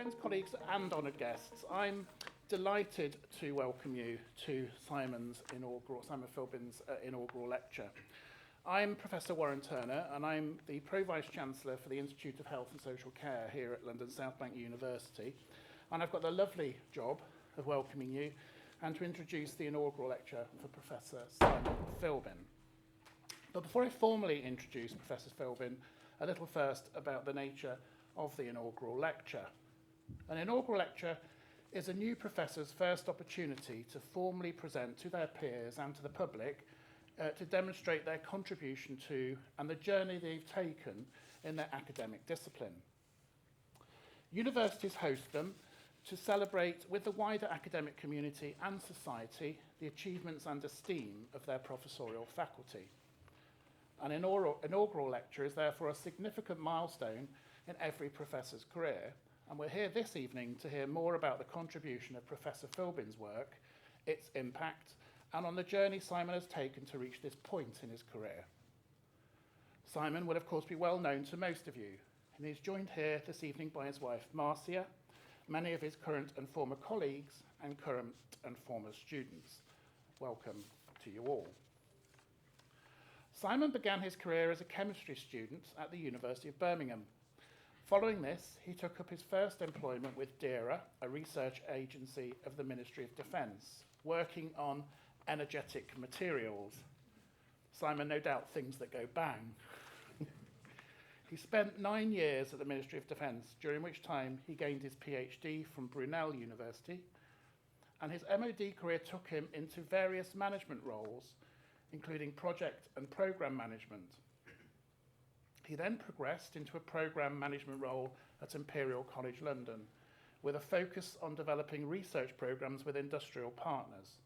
Friends, colleagues and honoured guests, I'm delighted to welcome you to Simon Philbin's inaugural lecture. I'm Professor Warren Turner and I'm the Pro-Vice Chancellor for the Institute of Health and Social Care here at London South Bank University, and I've got the lovely job of welcoming you and to introduce the inaugural lecture for Professor Simon Philbin. But before I formally introduce Professor Philbin, a little first about the nature of the inaugural lecture. An inaugural lecture is a new professor's first opportunity to formally present to their peers and to the public to demonstrate their contribution to and the journey they've taken in their academic discipline. Universities host them to celebrate with the wider academic community and society the achievements and esteem of their professorial faculty. An inaugural lecture is therefore a significant milestone in every professor's career, and we're here this evening to hear more about the contribution of Professor Philbin's work, its impact, and on the journey Simon has taken to reach this point in his career. Simon will of course be well known to most of you, and he's joined here this evening by his wife Marcia, many of his current and former colleagues, and current and former students. Welcome to you all. Simon began his career as a chemistry student at the University of Birmingham. Following this, he took up his first employment with DERA, a research agency of the Ministry of Defence, working on energetic materials. Simon, no doubt, things that go bang. He spent 9 years at the Ministry of Defence, during which time he gained his PhD from Brunel University, and his MOD career took him into various management roles, including project and programme management. He then progressed into a programme management role at Imperial College London, with a focus on developing research programmes with industrial partners.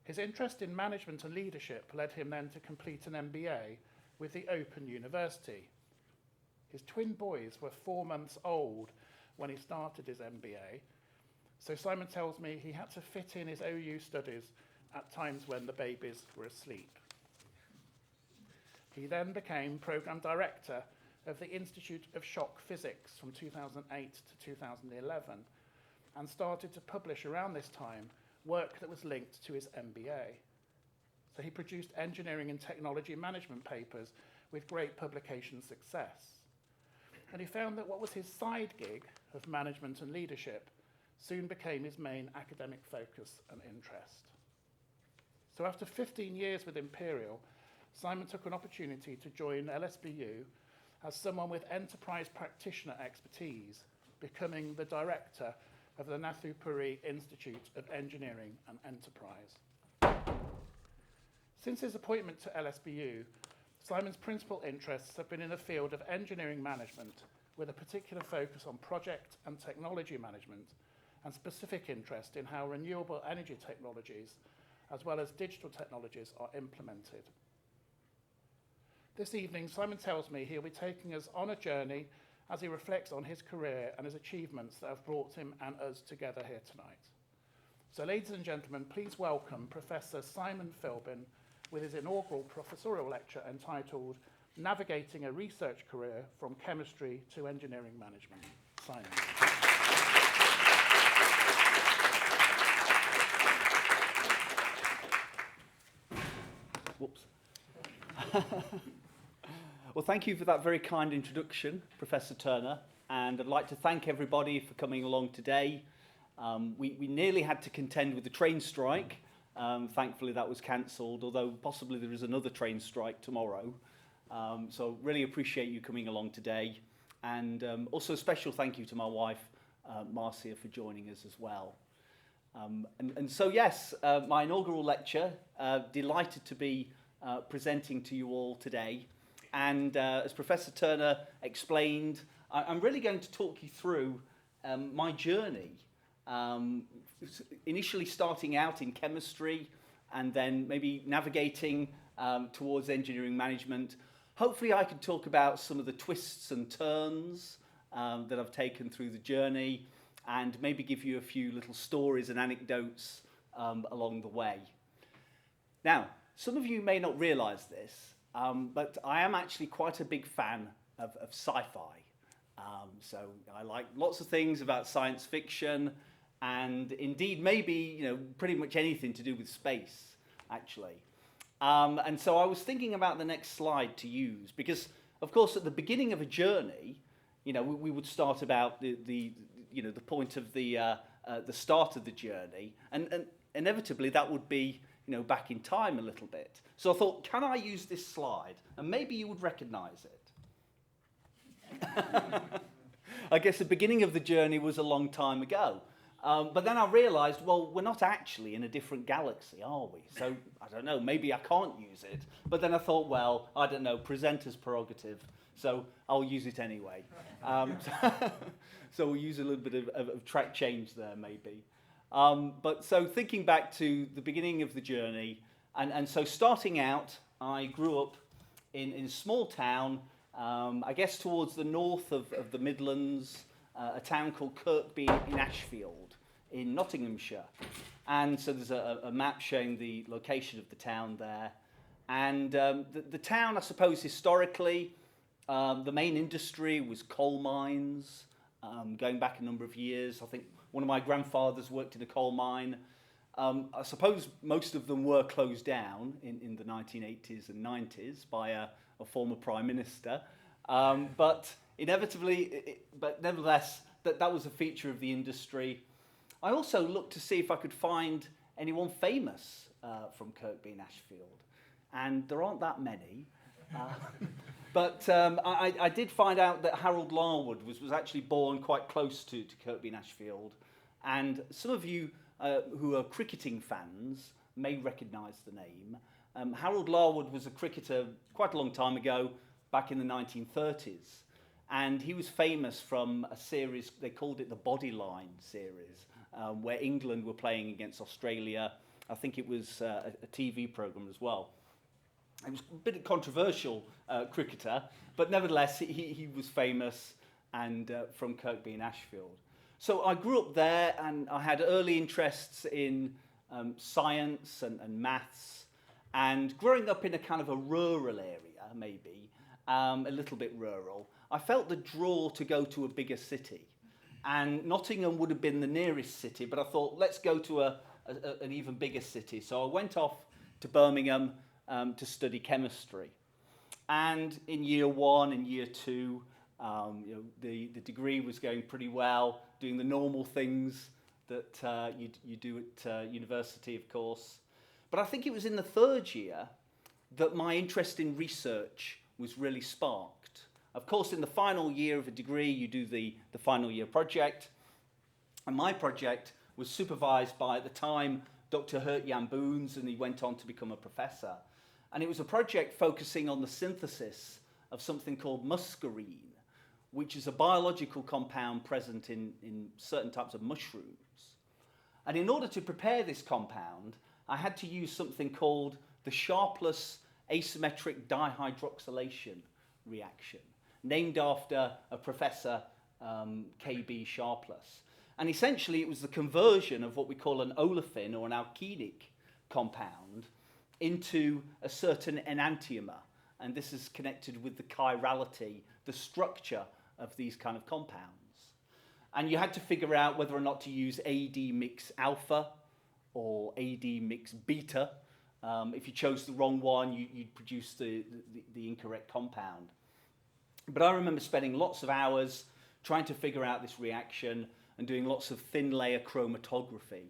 His interest in management and leadership led him then to complete an MBA with the Open University. His twin boys were 4 months old when he started his MBA, so Simon tells me he had to fit in his OU studies at times when the babies were asleep. He then became Programme Director of the Institute of Shock Physics from 2008 to 2011 and started to publish around this time work that was linked to his MBA. So he produced engineering and technology management papers with great publication success. And he found that what was his side gig of management and leadership soon became his main academic focus and interest. So after 15 years with Imperial, Simon took an opportunity to join LSBU as someone with enterprise practitioner expertise, becoming the director of the Nathu Puri Institute of Engineering and Enterprise. Since his appointment to LSBU, Simon's principal interests have been in the field of engineering management, with a particular focus on project and technology management, and specific interest in how renewable energy technologies as well as digital technologies are implemented. This evening, Simon tells me he'll be taking us on a journey as he reflects on his career and his achievements that have brought him and us together here tonight. So ladies and gentlemen, please welcome Professor Simon Philbin with his inaugural professorial lecture entitled Navigating a Research Career from Chemistry to Engineering Management. Simon. Whoops. Well, thank you for that very kind introduction, Professor Turner, and I'd like to thank everybody for coming along today. We nearly had to contend with the train strike. Thankfully, that was cancelled, although possibly there is another train strike tomorrow. So really appreciate you coming along today. And also a special thank you to my wife, Marcia, for joining us as well. So yes, my inaugural lecture, delighted to be presenting to you all today. And as Professor Turner explained, I'm really going to talk you through my journey, initially starting out in chemistry and then maybe navigating towards engineering management. Hopefully I can talk about some of the twists and turns that I've taken through the journey, and maybe give you a few little stories and anecdotes along the way. Now, some of you may not realise this, but I am actually quite a big fan of sci-fi. So I like lots of things about science fiction, and indeed maybe pretty much anything to do with space, actually. And so I was thinking about the next slide to use because, of course, at the beginning of a journey, we would start about the point of the start of the journey, and inevitably that would be back in time a little bit. So I thought, can I use this slide? And maybe you would recognise it. I guess the beginning of the journey was a long time ago. But then I realised, well, we're not actually in a different galaxy, are we? So, I don't know, maybe I can't use it. But then I thought, well, I don't know, presenter's prerogative, so I'll use it anyway. So we'll use a little bit of track change there, maybe. But so thinking back to the beginning of the journey, and so starting out, I grew up in a small town, I guess towards the north of the Midlands, a town called Kirkby in Ashfield in Nottinghamshire. And so there's a map showing the location of the town there. And the town, I suppose, historically, the main industry was coal mines, going back a number of years. I think one of my grandfathers worked in a coal mine. I suppose most of them were closed down in the 1980s and 90s by a former prime minister. But inevitably, but nevertheless, that was a feature of the industry. I also looked to see if I could find anyone famous from Kirkby and Ashfield, and there aren't that many. But I did find out that Harold Larwood was actually born quite close to Kirkby and Ashfield, and some of you who are cricketing fans may recognise the name. Harold Larwood was a cricketer quite a long time ago, back in the 1930s. And he was famous from a series, they called it the Bodyline series, where England were playing against Australia. I think it was a TV programme as well. He was a bit controversial cricketer, but nevertheless, he was famous and from Kirkby and Ashfield. So I grew up there and I had early interests in science and maths. And growing up in a kind of a rural area, maybe, a little bit rural, I felt the draw to go to a bigger city. And Nottingham would have been the nearest city, but I thought, let's go to an even bigger city. So I went off to Birmingham to study chemistry. And in year one and year two, the degree was going pretty well, doing the normal things that you do at university, of course. But I think it was in the third year that my interest in research was really sparked. Of course, in the final year of a degree, you do the final year project. And my project was supervised by, at the time, Dr. Hert-Jan Boons, and he went on to become a professor. And it was a project focusing on the synthesis of something called muscarine, which is a biological compound present in certain types of mushrooms. And in order to prepare this compound, I had to use something called the Sharpless asymmetric dihydroxylation reaction, named after a professor, K.B. Sharpless. And essentially it was the conversion of what we call an olefin or an alkenic compound into a certain enantiomer. And this is connected with the chirality, the structure of these kind of compounds. And you had to figure out whether or not to use AD mix alpha or AD mix beta. If you chose the wrong one, you'd produce the incorrect compound. But I remember spending lots of hours trying to figure out this reaction and doing lots of thin layer chromatography.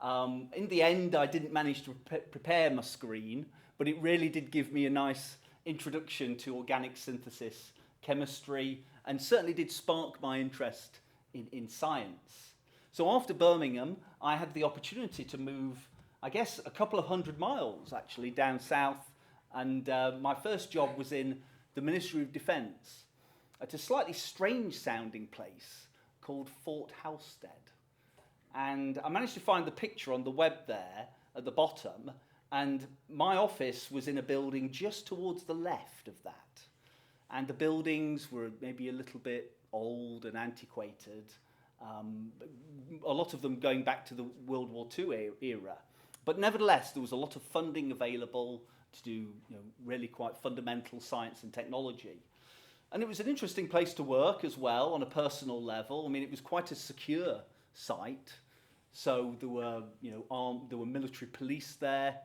In the end, I didn't manage to prepare muscarine, but it really did give me a nice introduction to organic synthesis, chemistry, and certainly did spark my interest in science. So after Birmingham, I had the opportunity to move, I guess, a couple of 100 miles, actually, down south. And my first job was in the Ministry of Defence at a slightly strange-sounding place called Fort Halstead. And I managed to find the picture on the web there at the bottom, and my office was in a building just towards the left of that. And the buildings were maybe a little bit old and antiquated, a lot of them going back to the World War II era. But nevertheless, there was a lot of funding available to do really quite fundamental science and technology. And it was an interesting place to work as well on a personal level. I mean, it was quite a secure site. So there were, there were military police there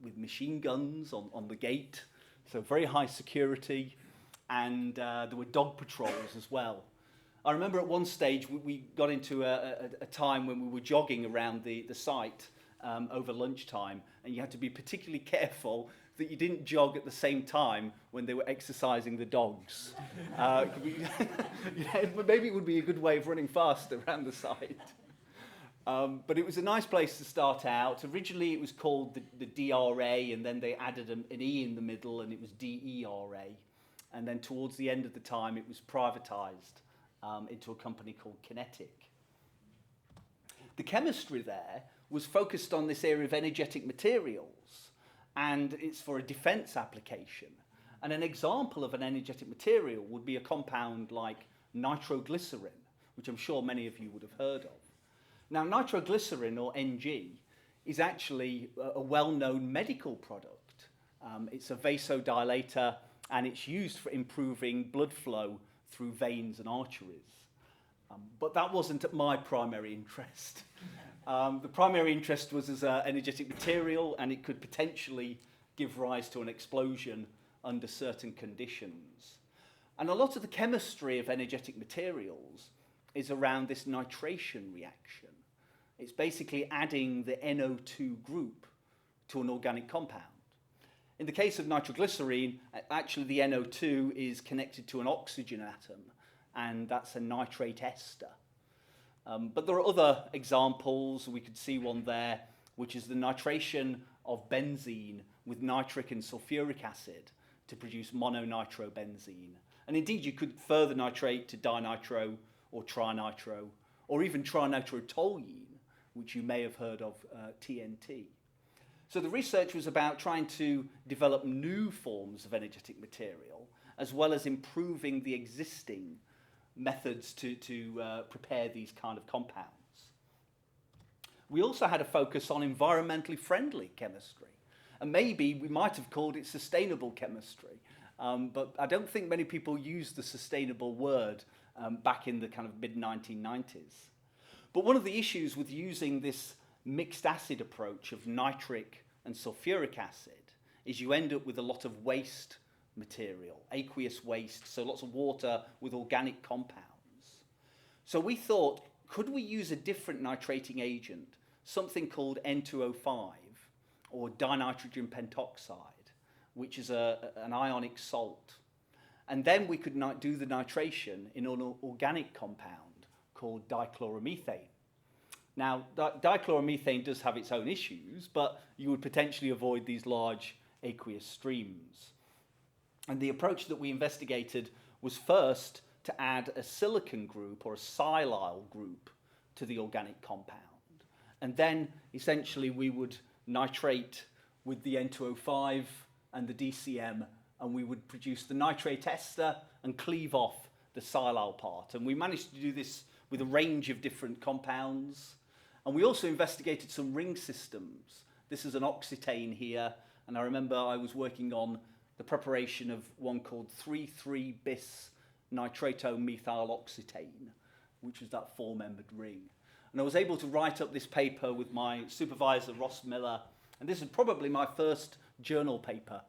with machine guns on the gate. So very high security. And there were dog patrols as well. I remember at one stage we got into a time when we were jogging around the site over lunchtime, and you had to be particularly careful that you didn't jog at the same time when they were exercising the dogs. Maybe it would be a good way of running fast around the site. But it was a nice place to start out. Originally it was called the DRA, and then they added an E in the middle, and it was DERA. And then towards the end of the time it was privatised into a company called Kinetic. The chemistry there was focused on this area of energetic materials, and it's for a defence application. And an example of an energetic material would be a compound like nitroglycerin, which I'm sure many of you would have heard of. Now, nitroglycerin, or NG, is actually a well-known medical product. It's a vasodilator, and it's used for improving blood flow through veins and arteries. But that wasn't my primary interest. The primary interest was as an energetic material, and it could potentially give rise to an explosion under certain conditions. And a lot of the chemistry of energetic materials is around this nitration reaction. It's basically adding the NO2 group to an organic compound. In the case of nitroglycerine, actually the NO2 is connected to an oxygen atom, and that's a nitrate ester. But there are other examples. We could see one there, which is the nitration of benzene with nitric and sulfuric acid to produce mononitrobenzene. And indeed, you could further nitrate to dinitro or trinitro, or even trinitrotoluene, which you may have heard of, TNT. So the research was about trying to develop new forms of energetic material, as well as improving the existing methods to prepare these kind of compounds. We also had a focus on environmentally friendly chemistry, and maybe we might have called it sustainable chemistry, but I don't think many people used the sustainable word back in the kind of mid-1990s. But one of the issues with using this mixed acid approach of nitric and sulfuric acid is you end up with a lot of waste material, aqueous waste, so lots of water with organic compounds. So we thought, could we use a different nitrating agent, something called N2O5, or dinitrogen pentoxide, which is an ionic salt. And then we could do the nitration in an organic compound called dichloromethane. Now, dichloromethane does have its own issues, but you would potentially avoid these large aqueous streams. And the approach that we investigated was first to add a silicon group or a silyl group to the organic compound. And then essentially we would nitrate with the N2O5 and the DCM, and we would produce the nitrate ester and cleave off the silyl part. And we managed to do this with a range of different compounds. And we also investigated some ring systems. This is an oxetane here, and I remember I was working on the preparation of one called 3,3-bis nitrato-methyloxetane, which was that four-membered ring. And I was able to write up this paper with my supervisor, Ross Miller, and this is probably my first journal paper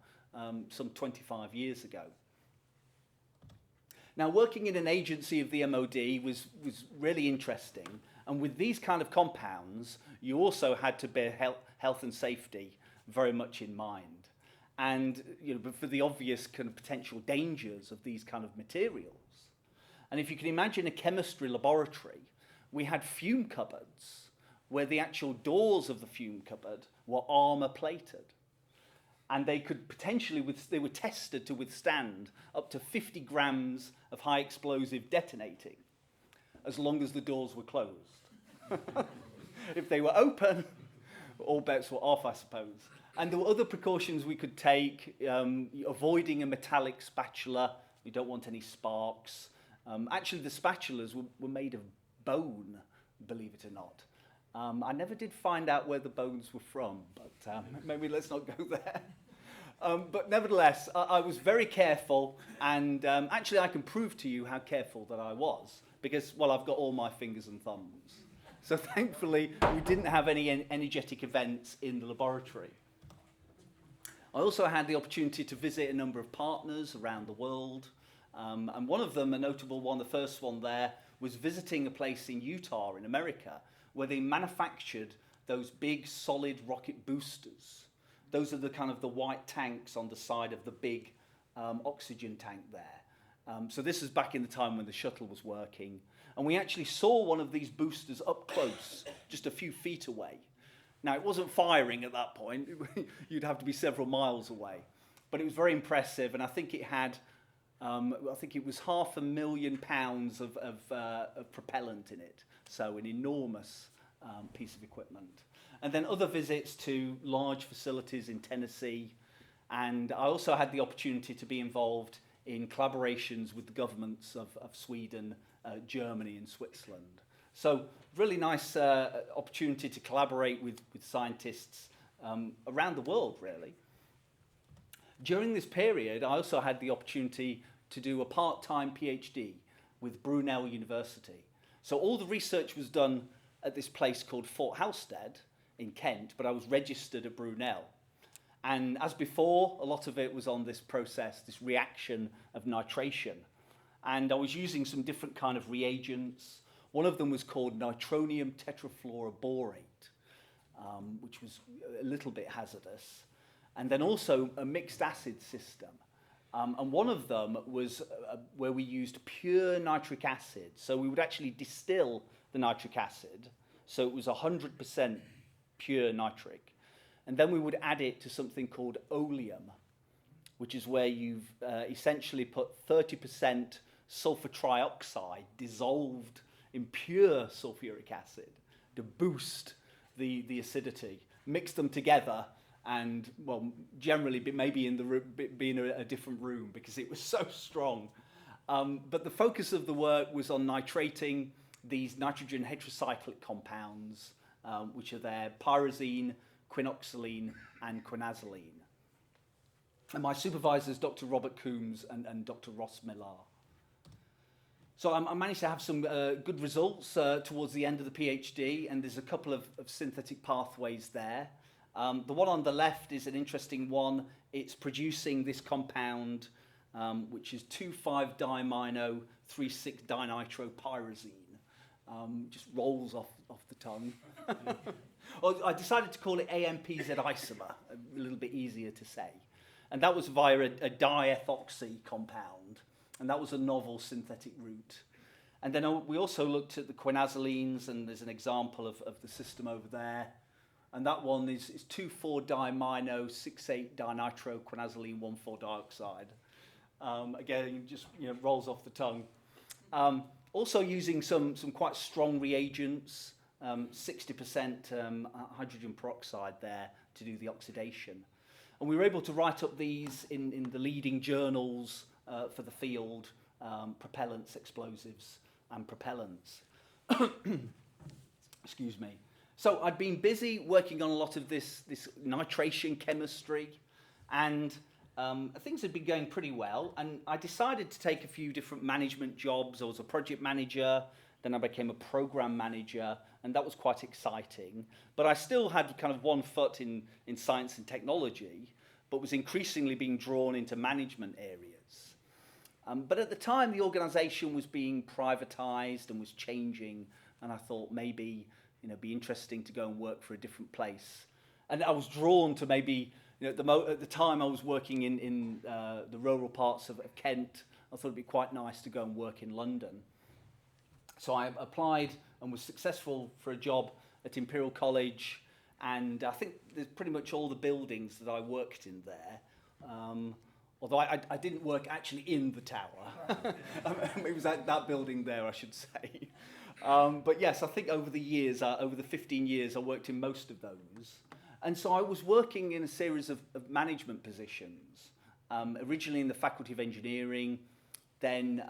some 25 years ago. Now, working in an agency of the MOD was really interesting, and with these kind of compounds, you also had to bear health and safety very much in mind. And but for the obvious kind of potential dangers of these kind of materials. And if you can imagine a chemistry laboratory, we had fume cupboards where the actual doors of the fume cupboard were armor plated. And they could potentially, they were tested to withstand up to 50 grams of high explosive detonating, as long as the doors were closed. If they were open, all bets were off, I suppose. And there were other precautions we could take, avoiding a metallic spatula. You don't want any sparks. Actually, the spatulas were made of bone, believe it or not. I never did find out where the bones were from, but maybe let's not go there. But nevertheless, I was very careful, and actually I can prove to you how careful that I was, because, well, I've got all my fingers and thumbs. So thankfully, we didn't have any energetic events in the laboratory. I also had the opportunity to visit a number of partners around the world, and one of them, a notable one, the first one there, was visiting a place in Utah in America where they manufactured those big solid rocket boosters. Those are the kind of the white tanks on the side of the big oxygen tank there. So this is back in the time when the shuttle was working. And we actually saw one of these boosters up close, just a few feet away. Now, it wasn't firing at that point. You'd have to be several miles away. But it was very impressive, and I think it had, I think it was £500,000 of propellant in it. So an enormous piece of equipment. And then other visits to large facilities in Tennessee. And I also had the opportunity to be involved in collaborations with the governments of Sweden, Germany and Switzerland. So really nice opportunity to collaborate with scientists around the world, really. During this period, I also had the opportunity to do a part-time PhD with Brunel University. So all the research was done at this place called Fort Halstead in Kent, but I was registered at Brunel. And as before, a lot of it was on this process, this reaction of nitration. And I was using some different kind of reagents. One of them was called nitronium tetrafluoroborate, which was a little bit hazardous. And then also a mixed acid system. And one of them was where we used pure nitric acid. So we would actually distill the nitric acid. So it was 100% pure nitric. And then we would add it to something called oleum, which is where you've essentially put 30% sulfur trioxide dissolved in pure sulfuric acid to boost the acidity. Mix them together and, well, generally maybe in be in a different room because it was so strong. But the focus of the work was on nitrating these nitrogen heterocyclic compounds, which are there, pyrazine, quinoxaline, and quinazoline. And my supervisors, Dr. Robert Coombs and Dr. Ross Millar. So I managed to have some good results towards the end of the PhD, and there's a couple of synthetic pathways there. The one on the left is an interesting one. It's producing this compound, which is 2,5-dimino,3,6-dinitropyrazine. Just rolls off the tongue. Well, I decided to call it AMPZ isomer, a little bit easier to say. And that was via a diethoxy compound. And that was a novel synthetic route. And then we also looked at the quinazolines, and there's an example of the system over there. And that one is 2,4-dimino,6,8-dinitro-quinazoline 1,4-dioxide. Again, just rolls off the tongue. Also using some quite strong reagents, 60% hydrogen peroxide there to do the oxidation. And we were able to write up these in the leading journals for the field, propellants, explosives, and propellants. Excuse me. So I'd been busy working on a lot of this nitration chemistry, and things had been going pretty well. And I decided to take a few different management jobs. I was a project manager, then I became a program manager, and that was quite exciting. But I still had kind of one foot in science and technology, but was increasingly being drawn into management areas. But at the time, the organisation was being privatised and was changing, and I thought maybe be interesting to go and work for a different place. And I was drawn to maybe, at the time I was working in the rural parts of Kent. I thought it'd be quite nice to go and work in London. So I applied and was successful for a job at Imperial College, and I think there's pretty much all the buildings that I worked in there. Although I didn't work actually in the tower. It was at that building there, I should say. But yes, I think over the years, over the 15 years, I worked in most of those. And so I was working in a series of management positions, originally in the Faculty of Engineering, then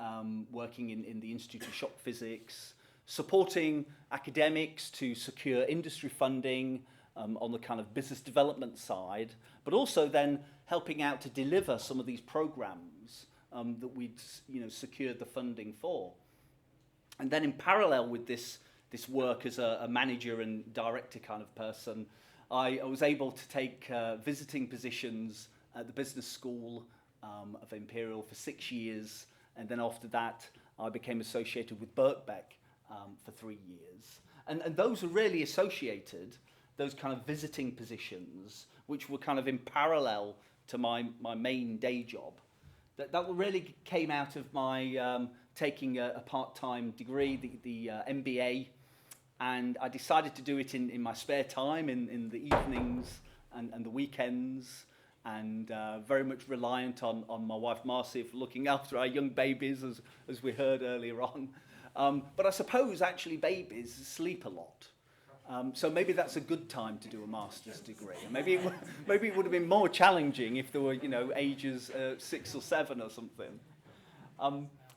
working in the Institute of Shock Physics, supporting academics to secure industry funding, on the kind of business development side, but also then helping out to deliver some of these programs that we'd secured the funding for. And then in parallel with this work as a manager and director kind of person, I was able to take visiting positions at the business school of Imperial for 6 years, and then after that I became associated with Birkbeck for 3 years. And those were really associated, those kind of visiting positions, which were kind of in parallel to my main day job. That really came out of my taking a part-time degree, the MBA, and I decided to do it in my spare time, in the evenings and the weekends, and very much reliant on my wife Marcy for looking after our young babies, as we heard earlier on. But I suppose actually babies sleep a lot. So maybe that's a good time to do a master's degree. Maybe it would have been more challenging if there were, ages 6 or 7 or something.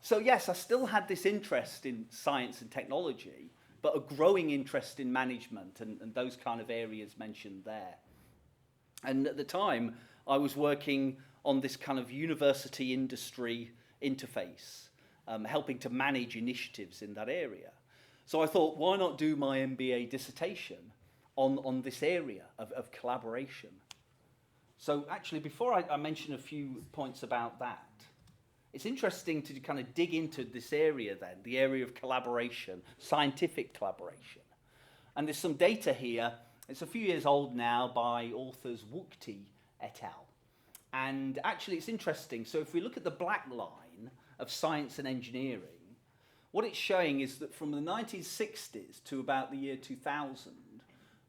So yes, I still had this interest in science and technology, but a growing interest in management and those kind of areas mentioned there. And at the time, I was working on this kind of university-industry interface, helping to manage initiatives in that area. So I thought, why not do my MBA dissertation on this area of collaboration? So actually, before I mention a few points about that, it's interesting to kind of dig into this area then, the area of collaboration, scientific collaboration. And there's some data here. It's a few years old now by authors Wukti et al. And actually, it's interesting. So if we look at the black line of science and engineering, what it's showing is that from the 1960s to about the year 2000,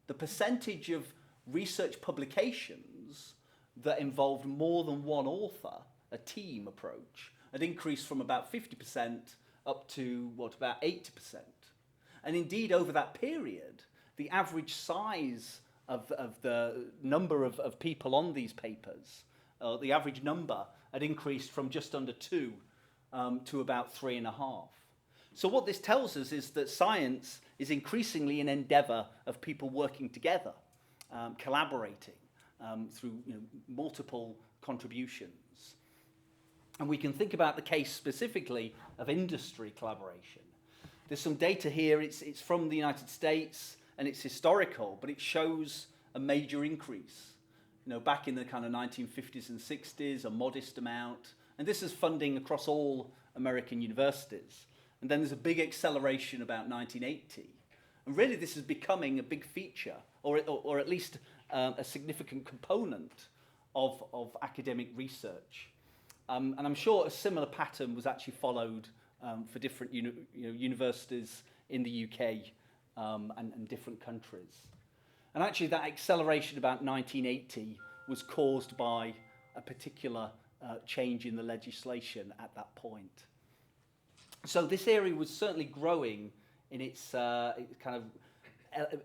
the percentage of research publications that involved more than one author, a team approach, had increased from about 50% up to, about 80%. And indeed, over that period, the average size of the number of people on these papers, the average number had increased from just under 2 to about 3.5. So what this tells us is that science is increasingly an endeavour of people working together, collaborating through multiple contributions. And we can think about the case specifically of industry collaboration. There's some data here, it's from the United States and it's historical, but it shows a major increase. Back in the kind of 1950s and 60s, a modest amount. And this is funding across all American universities. And then there's a big acceleration about 1980. And really this is becoming a big feature, or at least a significant component of academic research. And I'm sure a similar pattern was actually followed for different universities in the UK and different countries. And actually that acceleration about 1980 was caused by a particular change in the legislation at that point. So this area was certainly growing in its kind of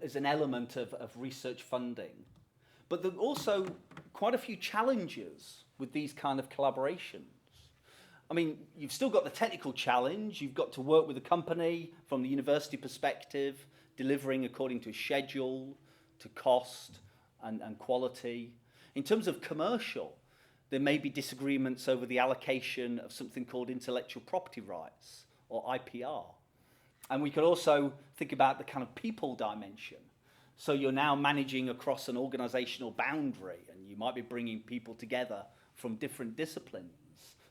as an element of research funding. But there are also quite a few challenges with these kind of collaborations. I mean, you've still got the technical challenge. You've got to work with a company from the university perspective, delivering according to a schedule, to cost and quality. In terms of commercial, there may be disagreements over the allocation of something called intellectual property rights, or IPR. And we could also think about the kind of people dimension. So you're now managing across an organizational boundary, and you might be bringing people together from different disciplines.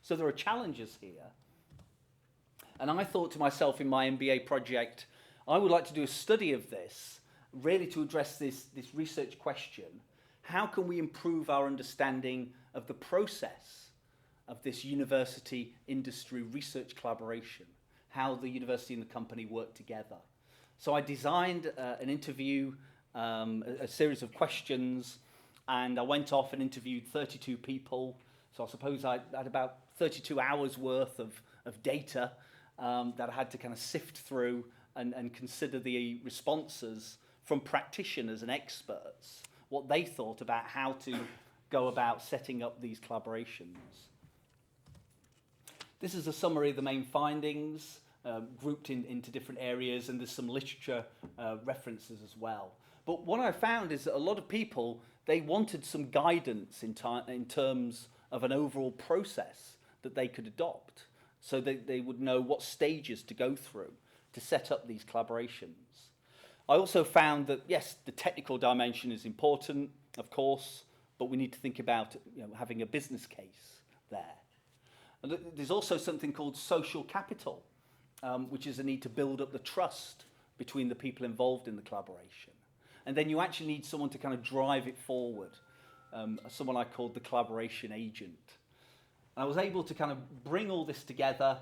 So there are challenges here. And I thought to myself in my MBA project, I would like to do a study of this, really to address this research question. How can we improve our understanding of the process of this university-industry research collaboration? How the university and the company work together. So I designed an interview, a series of questions, and I went off and interviewed 32 people. So I suppose I had about 32 hours worth of data that I had to kind of sift through and consider the responses from practitioners and experts, what they thought about how to go about setting up these collaborations. This is a summary of the main findings. grouped into different areas, and there's some literature references as well. But what I found is that a lot of people, they wanted some guidance in terms of an overall process that they could adopt, so they would know what stages to go through to set up these collaborations. I also found that, yes, the technical dimension is important, of course, but we need to think about having a business case there. And there's also something called social capital, which is a need to build up the trust between the people involved in the collaboration. And then you actually need someone to kind of drive it forward, someone I called the collaboration agent. And I was able to kind of bring all this together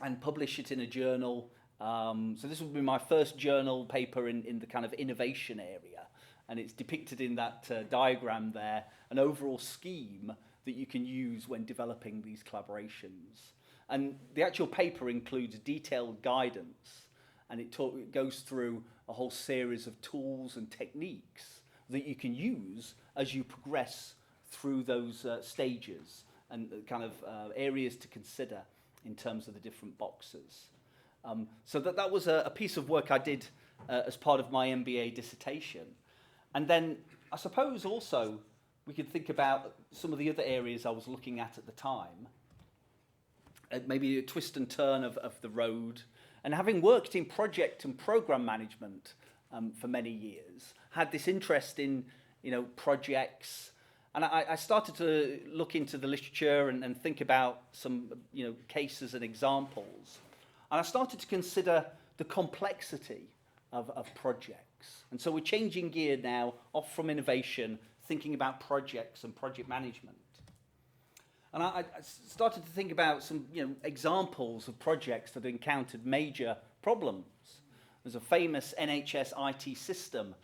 and publish it in a journal. So this would be my first journal paper in the kind of innovation area. And it's depicted in that diagram there, an overall scheme that you can use when developing these collaborations. And the actual paper includes detailed guidance, and it goes through a whole series of tools and techniques that you can use as you progress through those stages and the kind of areas to consider in terms of the different boxes. So that was a piece of work I did as part of my MBA dissertation. And then I suppose also we could think about some of the other areas I was looking at the time, maybe a twist and turn of the road. And having worked in project and program management for many years, had this interest in projects. And I started to look into the literature and think about some cases and examples. And I started to consider the complexity of projects. And so we're changing gear now, off from innovation, thinking about projects and project management. And I started to think about some examples of projects that encountered major problems. There's a famous NHS IT system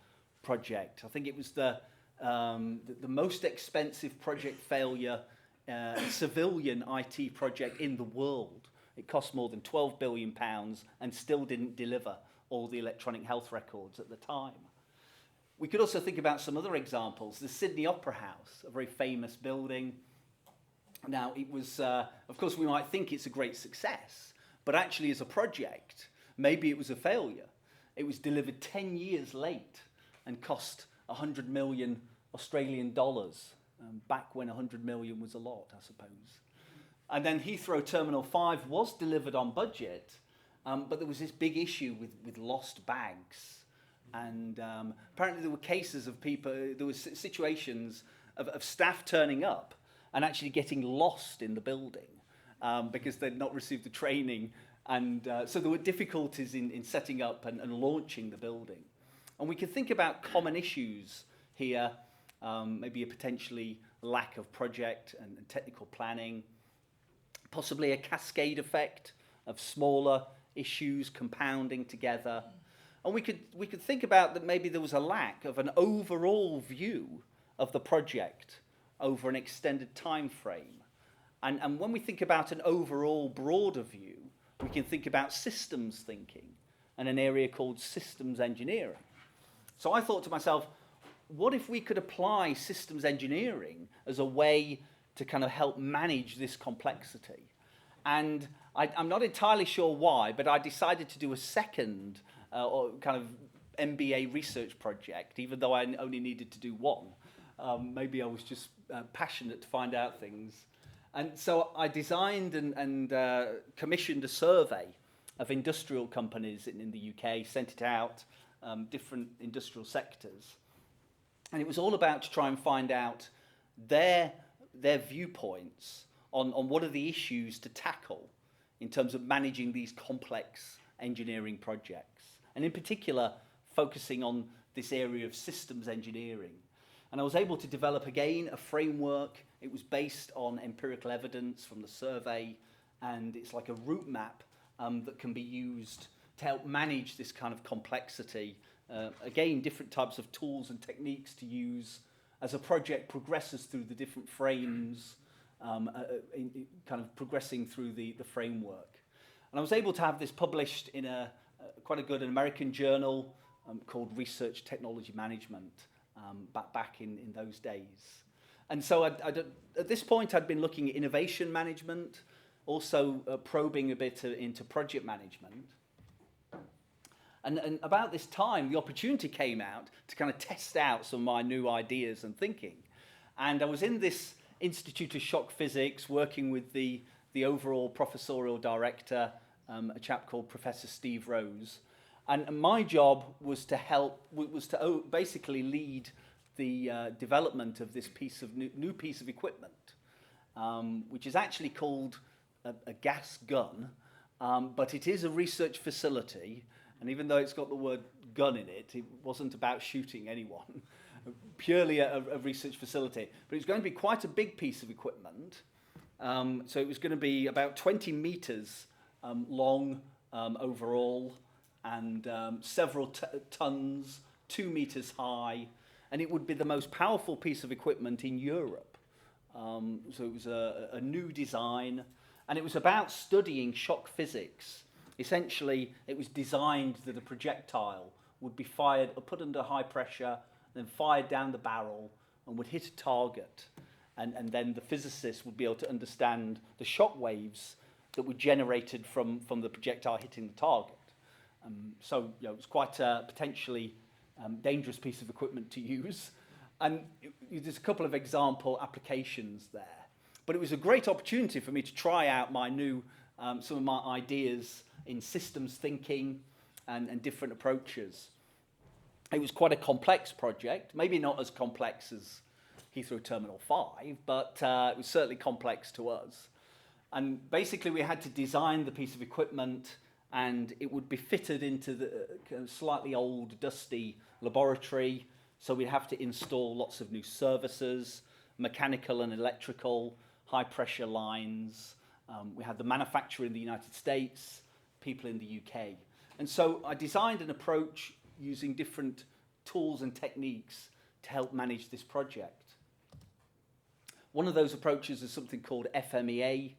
project. I think it was the most expensive project failure civilian IT project in the world. It cost more than £12 billion and still didn't deliver all the electronic health records at the time. We could also think about some other examples. The Sydney Opera House, a very famous building. Now, it was, of course, we might think it's a great success, but actually as a project, maybe it was a failure. It was delivered 10 years late and cost 100 million Australian dollars, back when 100 million was a lot, I suppose. And then Heathrow Terminal 5 was delivered on budget, but there was this big issue with lost bags. And apparently there were cases of people, there were situations of staff turning up and actually getting lost in the building because they'd not received the training. And so there were difficulties in setting up and launching the building. And we could think about common issues here, maybe a potentially lack of project and technical planning, possibly a cascade effect of smaller issues compounding together. And we could think about that maybe there was a lack of an overall view of the project over an extended time frame. And when we think about an overall broader view, we can think about systems thinking and an area called systems engineering. So I thought to myself, what if we could apply systems engineering as a way to kind of help manage this complexity? And I'm not entirely sure why, but I decided to do a second or kind of MBA research project, even though I only needed to do one. Maybe I was just passionate to find out things. And so I designed and commissioned a survey of industrial companies in the UK, sent it out, different industrial sectors. And it was all about to try and find out their viewpoints on what are the issues to tackle in terms of managing these complex engineering projects. And in particular, focusing on this area of systems engineering. And I was able to develop, again, a framework. It was based on empirical evidence from the survey, and it's like a route map that can be used to help manage this kind of complexity. Again, different types of tools and techniques to use as a project progresses through the different frames, kind of progressing through the framework. And I was able to have this published in quite a good American journal called Research Technology Management back in those days. And so at this point, I'd been looking at innovation management, also probing a bit into project management. And about this time, the opportunity came out to kind of test out some of my new ideas and thinking. And I was in this Institute of Shock Physics working with the overall professorial director, a chap called Professor Steve Rose. And my job was to basically lead the development of this new piece of equipment, which is actually called a gas gun, but it is a research facility. And even though it's got the word gun in it, it wasn't about shooting anyone, purely a research facility. But it was going to be quite a big piece of equipment. So it was going to be about 20 meters long overall, and several tons, 2 meters high. And it would be the most powerful piece of equipment in Europe. So it was a new design, and it was about studying shock physics. Essentially, it was designed that a projectile would be put under high pressure, then fired down the barrel, and would hit a target. And then the physicists would be able to understand the shock waves that were generated from the projectile hitting the target. So it was quite a potentially dangerous piece of equipment to use. And there's a couple of example applications there. But it was a great opportunity for me to try out some of my ideas in systems thinking and different approaches. It was quite a complex project, maybe not as complex as Heathrow Terminal 5, but it was certainly complex to us. And basically we had to design the piece of equipment, and it would be fitted into the kind of slightly old, dusty laboratory. So we'd have to install lots of new services, mechanical and electrical, high pressure lines. We had the manufacturer in the United States, people in the UK. And so I designed an approach using different tools and techniques to help manage this project. One of those approaches is something called FMEA,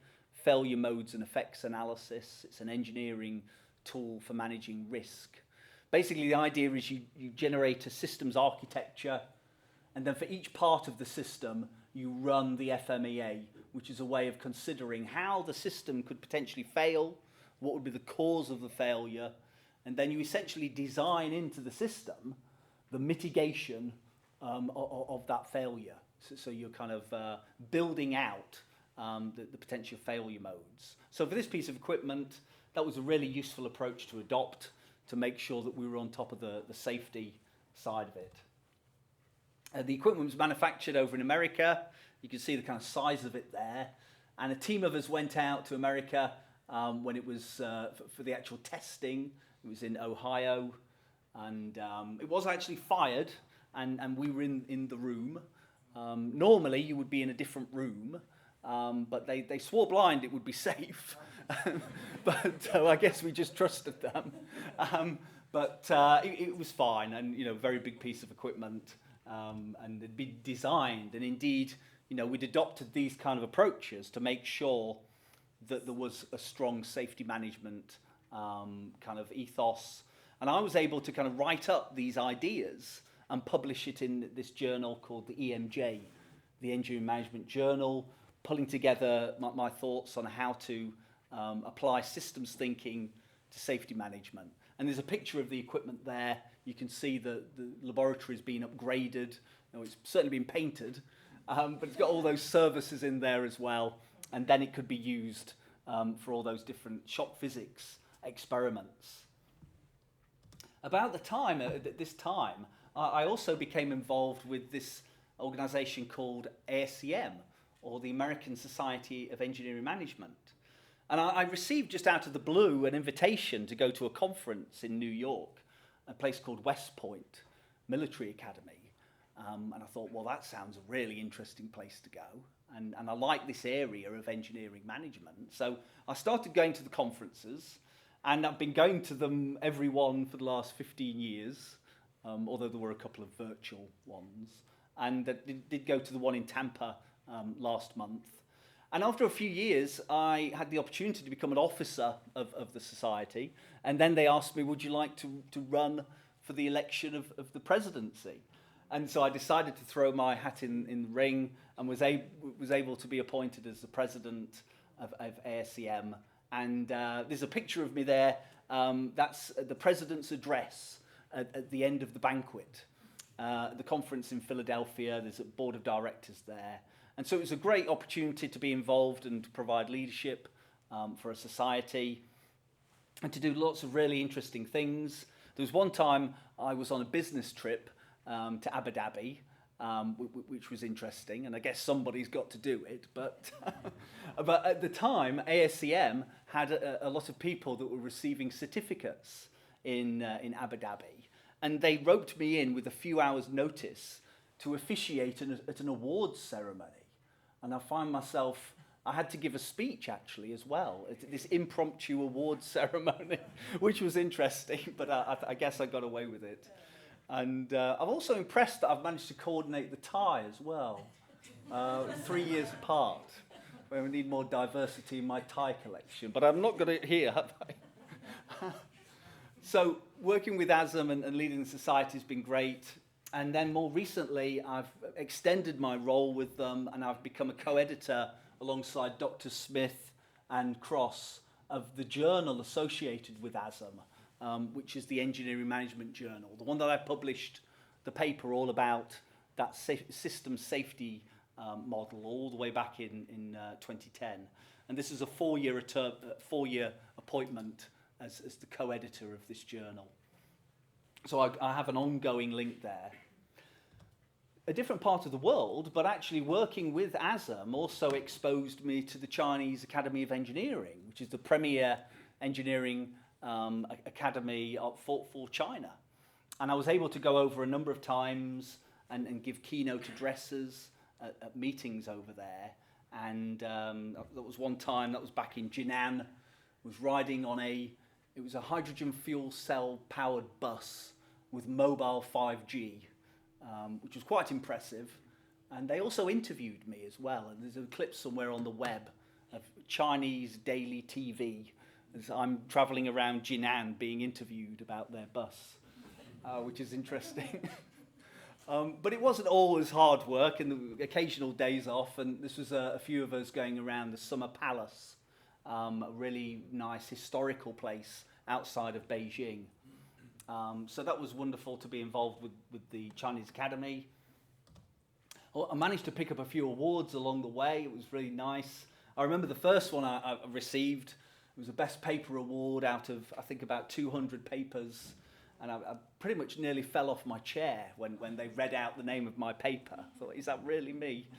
Failure Modes and Effects Analysis. It's an engineering tool for managing risk. Basically, the idea is you generate a systems architecture, and then for each part of the system, you run the FMEA, which is a way of considering how the system could potentially fail, what would be the cause of the failure, and then you essentially design into the system the mitigation of that failure. So you're kind of building out the potential failure modes. So for this piece of equipment, that was a really useful approach to adopt to make sure that we were on top of the safety side of it. The equipment was manufactured over in America. You can see the kind of size of it there. And a team of us went out to America when it was for the actual testing. It was in Ohio, and it was actually fired, and we were in the room. Normally, you would be in a different room, but they swore blind it would be safe. But I guess we just trusted them. But it was fine, and very big piece of equipment, and it'd been designed, and indeed, we'd adopted these kind of approaches to make sure that there was a strong safety management kind of ethos. And I was able to kind of write up these ideas and publish it in this journal called the EMJ, the Engineering Management Journal, pulling together my thoughts on how to apply systems thinking to safety management. And there's a picture of the equipment there. You can see the laboratory's been upgraded. It's certainly been painted, but it's got all those services in there as well. And then it could be used for all those different shock physics experiments. About this time, I also became involved with this organization called ASCM, or the American Society of Engineering Management. And I received, just out of the blue, an invitation to go to a conference in New York, a place called West Point Military Academy. And I thought, well, that sounds a really interesting place to go. And I like this area of engineering management. So I started going to the conferences, and I've been going to them, every one, for the last 15 years, although there were a couple of virtual ones. And did go to the one in Tampa last month. And after a few years, I had the opportunity to become an officer of the society. And then they asked me, would you like to run for the election of the presidency? And so I decided to throw my hat in the ring, and was able to be appointed as the president of ASEM. And there's a picture of me there. That's the president's address at the end of the banquet. The conference in Philadelphia, there's a board of directors there. And so it was a great opportunity to be involved and to provide leadership for a society and to do lots of really interesting things. There was one time I was on a business trip to Abu Dhabi, which was interesting, and I guess somebody's got to do it. But, but at the time, ASEM had a lot of people that were receiving certificates in Abu Dhabi. And they roped me in with a few hours' notice to officiate at an awards ceremony. And I find myself, I had to give a speech actually as well, at this impromptu awards ceremony, which was interesting, but I guess I got away with it. And I'm also impressed that I've managed to coordinate the tie as well, 3 years apart, where we need more diversity in my tie collection. But I'm not got it here, have I? So working with ASEM and leading the society has been great. And then more recently, I've extended my role with them, and I've become a co-editor alongside Dr. Smith and Cross of the journal associated with ASEM, which is the Engineering Management Journal, the one that I published the paper all about that system safety model all the way back in 2010. And this is a four-year appointment as the co-editor of this journal. So I have an ongoing link there. A different part of the world, but actually working with ASEM also exposed me to the Chinese Academy of Engineering, which is the premier engineering academy for China. And I was able to go over a number of times and give keynote addresses at meetings over there. And that was one time, that was back in Jinan. I was riding on it was a hydrogen fuel cell powered bus with mobile 5G, which was quite impressive. And they also interviewed me as well. And there's a clip somewhere on the web of Chinese daily TV as I'm traveling around Jinan being interviewed about their bus, which is interesting. But it wasn't always hard work and the occasional days off. And this was a few of us going around the Summer Palace, a really nice historical place outside of Beijing. So that was wonderful to be involved with the Chinese Academy. I managed to pick up a few awards along the way. It was really nice. I remember the first one I received. It was a Best Paper Award out of, I think, about 200 papers. And I pretty much nearly fell off my chair when they read out the name of my paper. I thought, is that really me?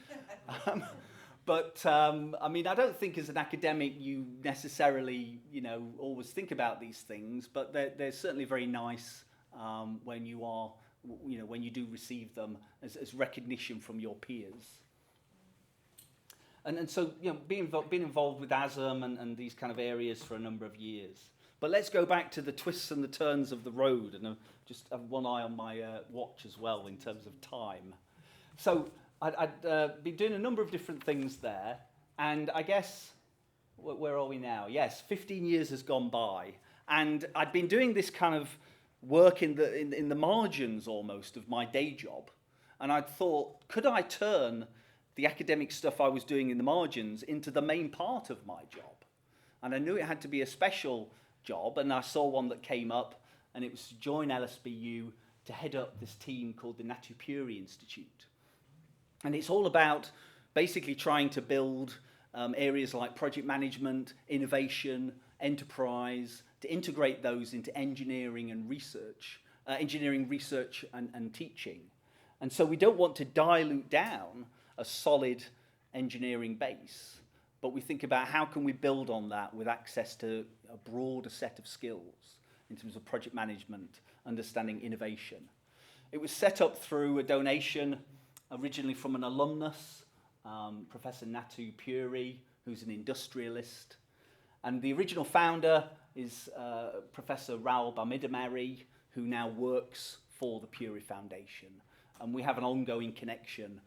But I mean, I don't think as an academic you necessarily, always think about these things, but they're certainly very nice when you are, when you do receive them as recognition from your peers. And so, being involved with ASEM and these kind of areas for a number of years. But let's go back to the twists and the turns of the road, and just have one eye on my watch as well in terms of time. So I'd been doing a number of different things there, and I guess, where are we now? Yes, 15 years has gone by, and I'd been doing this kind of work in the margins almost of my day job, and I'd thought, could I turn the academic stuff I was doing in the margins into the main part of my job? And I knew it had to be a special job, and I saw one that came up, and it was to join LSBU to head up this team called the Natu Puri Institute. And it's all about basically trying to build areas like project management, innovation, enterprise, to integrate those into engineering and research, and teaching. And so we don't want to dilute down a solid engineering base, but we think about how can we build on that with access to a broader set of skills in terms of project management, understanding innovation. It was set up through a donation originally from an alumnus, Professor Natu Puri, who's an industrialist. And the original founder is Professor Raul Bamidamari, who now works for the Puri Foundation. And we have an ongoing connection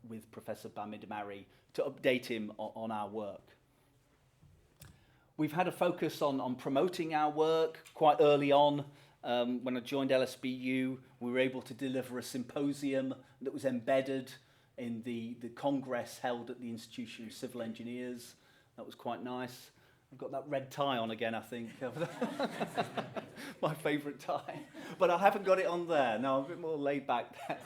with Professor Bamidamari to update him on our work. We've had a focus on promoting our work quite early on. When I joined LSBU, we were able to deliver a symposium that was embedded in the congress held at the Institution of Civil Engineers, That was quite nice. I've got that red tie on again, I think. My favourite tie. But I haven't got it on there. No, I'm a bit more laid back there.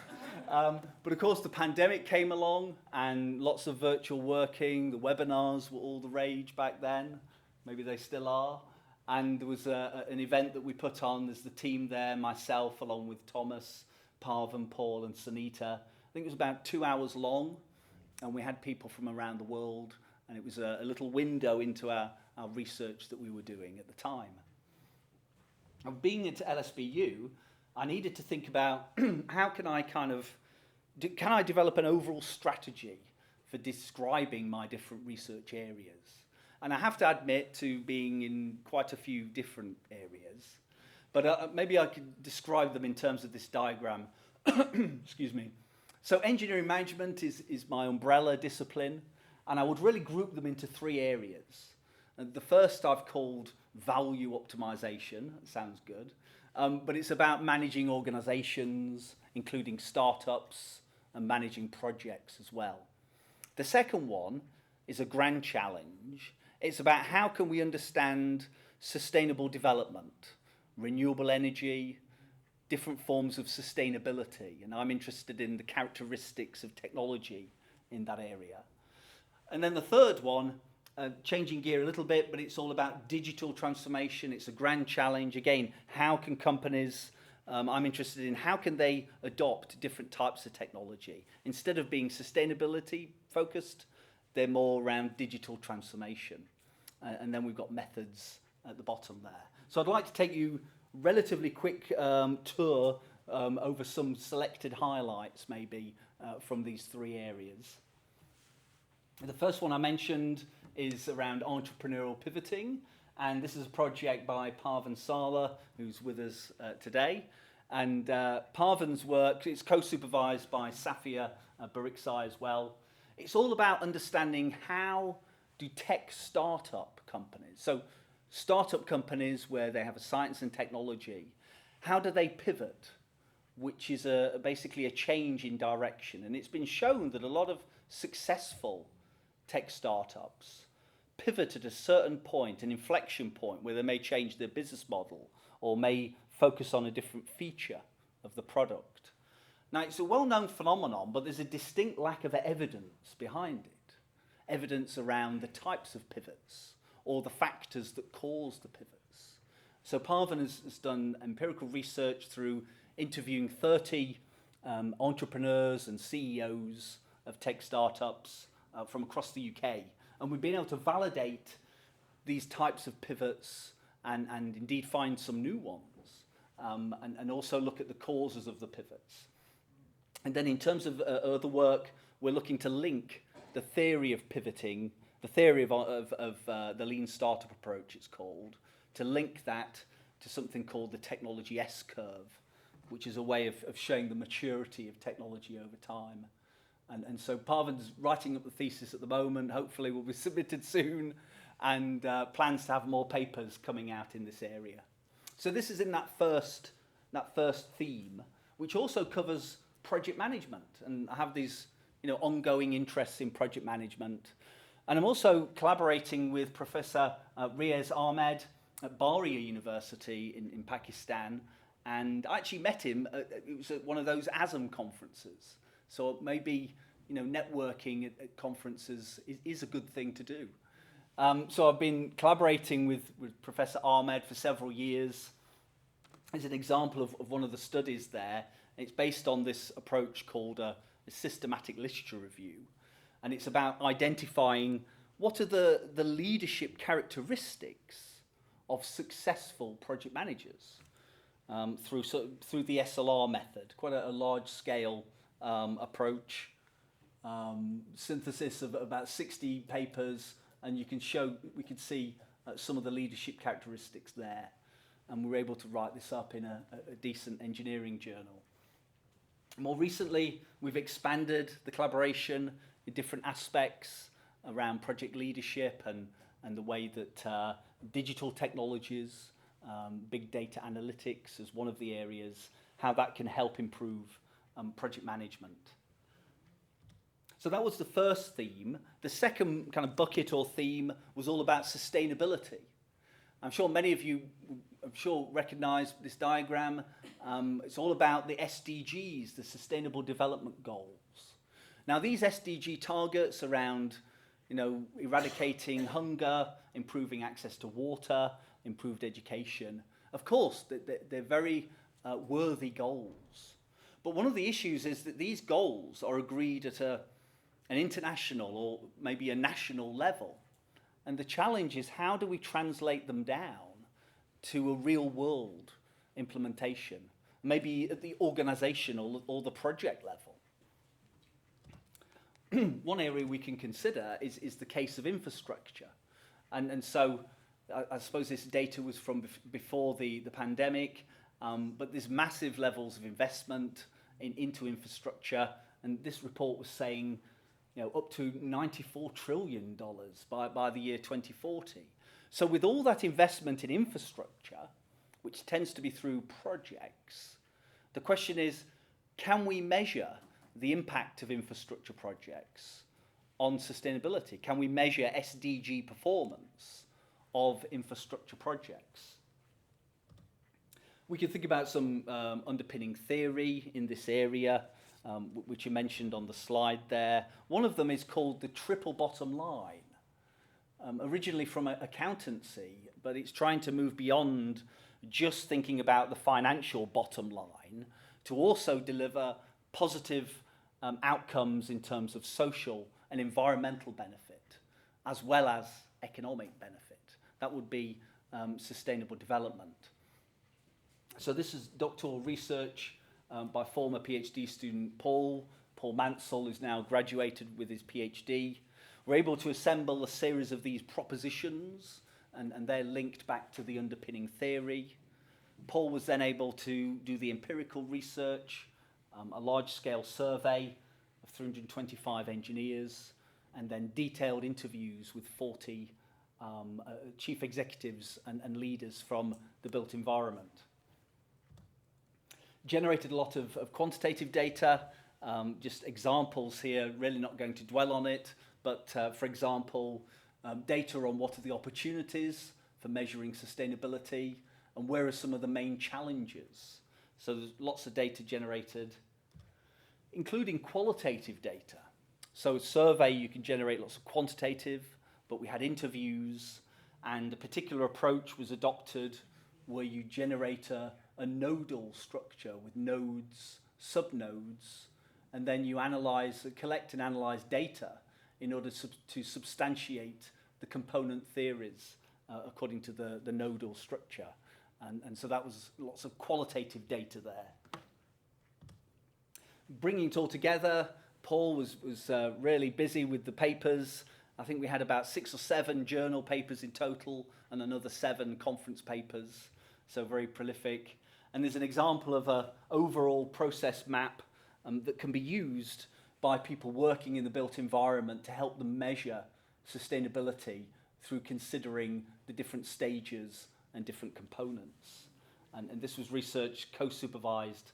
But of course, the pandemic came along and lots of virtual working. The webinars were all the rage back then. Maybe they still are. And there was an event that we put on. There's the team there, myself, along with Thomas, Parvan, Paul, and Sunita. I think it was about 2 hours long. And we had people from around the world. And it was a little window into our research that we were doing at the time. And being into LSBU, I needed to think about how can I can I develop an overall strategy for describing my different research areas? And I have to admit to being in quite a few different areas, but maybe I could describe them in terms of this diagram. Excuse me. So engineering management is my umbrella discipline, and I would really group them into 3 areas. And the first I've called value optimization. That sounds good. But it's about managing organizations, including startups, and managing projects as well. The second one is a grand challenge. It's about how can we understand sustainable development, renewable energy, different forms of sustainability. And I'm interested in the characteristics of technology in that area. And then the third one, changing gear a little bit, but it's all about digital transformation. It's a grand challenge. Again, how can companies, I'm interested in how can they adopt different types of technology? Instead of being sustainability focused, they're more around digital transformation. And then we've got methods at the bottom there. So I'd like to take you relatively quick tour over some selected highlights maybe from these 3 areas. The first one I mentioned is around entrepreneurial pivoting, and this is a project by Parvan Sala, who's with us today. And Parvan's work, it's co-supervised by Safia Bariksai as well. It's all about understanding how do tech startup companies, so startup companies where they have a science and technology, how do they pivot, which is basically a change in direction. And it's been shown that a lot of successful tech startups pivot at a certain point, an inflection point, where they may change their business model or may focus on a different feature of the product. Now, it's a well-known phenomenon, but there's a distinct lack of evidence behind it. Evidence around the types of pivots or the factors that cause the pivots. So Parvan has done empirical research through interviewing 30 entrepreneurs and CEOs of tech startups from across the UK. And we've been able to validate these types of pivots and indeed find some new ones, and also look at the causes of the pivots. And then in terms of other work, we're looking to link the theory of pivoting, the theory of the lean startup approach it's called, to link that to something called the technology S-curve, which is a way of showing the maturity of technology over time. And so Parvan's writing up the thesis at the moment, hopefully will be submitted soon, and plans to have more papers coming out in this area. So this is in that first theme, which also covers project management. And I have these ongoing interests in project management. And I'm also collaborating with Professor Riaz Ahmed at Baria University in Pakistan. And I actually met him, it was at one of those ASM conferences. So maybe networking at conferences is a good thing to do. So I've been collaborating with Professor Ahmed for several years. As an example of one of the studies there, it's based on this approach called a systematic literature review. And it's about identifying what are the leadership characteristics of successful project managers through the SLR method, quite a large-scale approach, synthesis of about 60 papers, and we could see some of the leadership characteristics there, and we were able to write this up in a decent engineering journal. More recently, we've expanded the collaboration in different aspects around project leadership and the way that digital technologies, big data analytics is one of the areas, how that can help improve project management. So that was the first theme. The second kind of bucket or theme was all about sustainability. I'm sure many of you recognize this diagram. It's all about the SDGs, the Sustainable Development Goals. Now these SDG targets around, eradicating hunger, improving access to water, improved education, of course, they're very worthy goals. But one of the issues is that these goals are agreed at an international or maybe a national level. And the challenge is, how do we translate them down to a real world implementation, maybe at the organizational or the project level? One area we can consider is the case of infrastructure. And so I suppose this data was from before the pandemic, but there's massive levels of investment into infrastructure. And this report was saying, up to $94 trillion by the year 2040. So with all that investment in infrastructure, which tends to be through projects, the question is, can we measure the impact of infrastructure projects on sustainability? Can we measure SDG performance of infrastructure projects? We can think about some underpinning theory in this area, which you mentioned on the slide there. One of them is called the triple bottom line, originally from accountancy, but it's trying to move beyond just thinking about the financial bottom line to also deliver positive outcomes in terms of social and environmental benefit, as well as economic benefit. That would be sustainable development. So this is doctoral research by former PhD student Paul Mansell, who's now graduated with his PhD. We're able to assemble a series of these propositions, and they're linked back to the underpinning theory. Paul was then able to do the empirical research, a large-scale survey of 325 engineers, and then detailed interviews with 40 chief executives and leaders from the built environment. Generated a lot of quantitative data, just examples here, really not going to dwell on it, but for example, data on what are the opportunities for measuring sustainability and where are some of the main challenges. So there's lots of data generated, including qualitative data. So a survey, you can generate lots of quantitative, but we had interviews, and a particular approach was adopted where you generate a nodal structure with nodes, subnodes, and then you collect and analyze data in order to substantiate the component theories according to the nodal structure. And so that was lots of qualitative data there. Bringing it all together, Paul was really busy with the papers. I think we had about 6 or 7 journal papers in total and another 7 conference papers, so very prolific. And there's an example of an overall process map that can be used by people working in the built environment to help them measure sustainability through considering the different stages and different components. And this was research co-supervised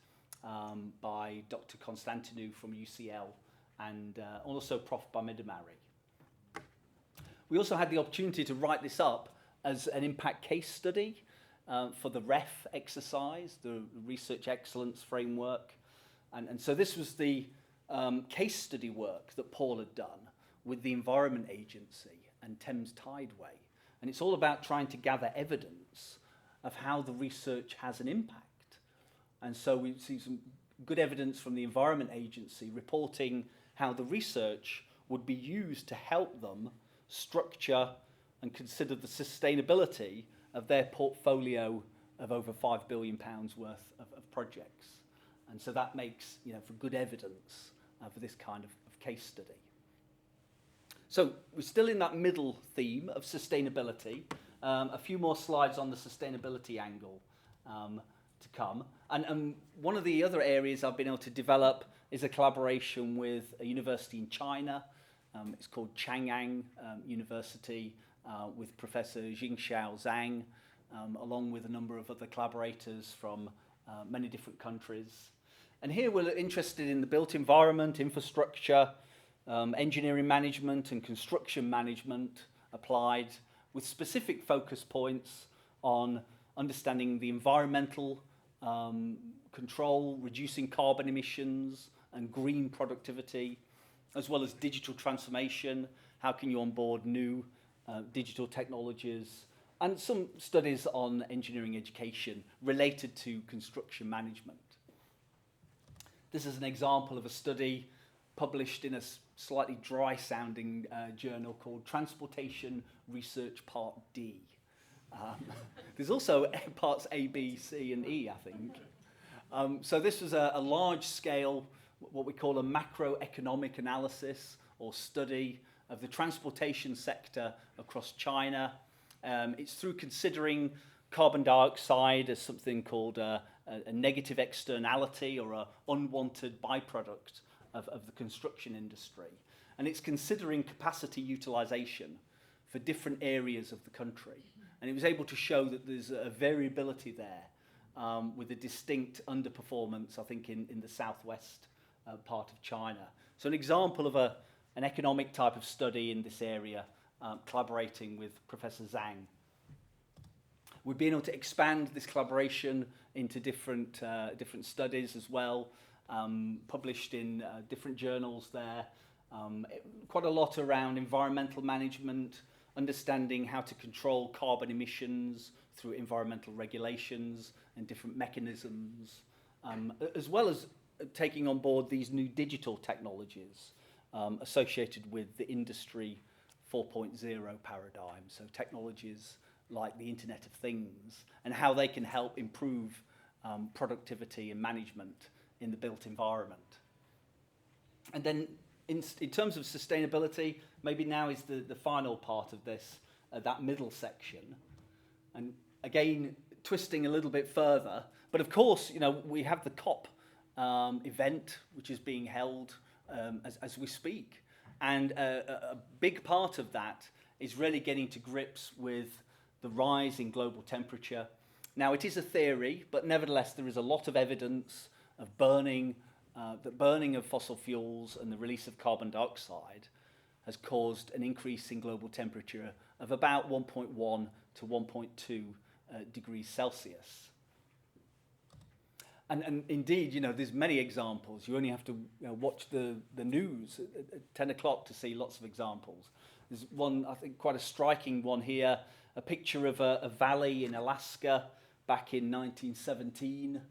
by Dr. Constantinou from UCL and also Prof. Bamidamari. We also had the opportunity to write this up as an impact case study for the REF exercise, the Research Excellence Framework. And so this was the case study work that Paul had done with the Environment Agency and Thames Tideway. And it's all about trying to gather evidence of how the research has an impact. And so we see some good evidence from the Environment Agency reporting how the research would be used to help them structure and consider the sustainability of their portfolio of over £5 billion worth of projects. And so that makes, for good evidence for this kind of case study. So we're still in that middle theme of sustainability. A few more slides on the sustainability angle to come. And one of the other areas I've been able to develop is a collaboration with a university in China. It's called Chang'an University with Professor Jingxiao Zhang, along with a number of other collaborators from many different countries. And here we're interested in the built environment, infrastructure, engineering management and construction management applied, with specific focus points on understanding the environmental control, reducing carbon emissions and green productivity, as well as digital transformation. How can you onboard new digital technologies, and some studies on engineering education related to construction management. This is an example of a study published in a slightly dry-sounding journal called Transportation Research Part D. There's also parts A, B, C, and E, I think. So this was a large-scale, what we call a macroeconomic analysis or study of the transportation sector across China. It's through considering carbon dioxide as something called a negative externality or an unwanted byproduct of the construction industry. And it's considering capacity utilization for different areas of the country. And it was able to show that there's a variability there with a distinct underperformance, I think, in the southwest part of China. So an example of an economic type of study in this area, collaborating with Professor Zhang. We've been able to expand this collaboration into different studies as well, published in different journals there. Quite a lot around environmental management, understanding how to control carbon emissions through environmental regulations and different mechanisms, as well as taking on board these new digital technologies associated with the Industry 4.0 paradigm. So technologies like the Internet of Things and how they can help improve productivity and management in the built environment. And then in terms of sustainability, maybe now is the final part of this, that middle section. And again, twisting a little bit further, but of course, you know, we have the COP event, which is being held as we speak. And a big part of that is really getting to grips with the rise in global temperature. Now, it is a theory, but nevertheless, there is a lot of evidence of that burning of fossil fuels and the release of carbon dioxide has caused an increase in global temperature of about 1.1 to 1.2 degrees Celsius. And indeed, you know, there's many examples. You only have to watch the news at 10 o'clock to see lots of examples. There's one, I think, quite a striking one here, a picture of a valley in Alaska back in 1917.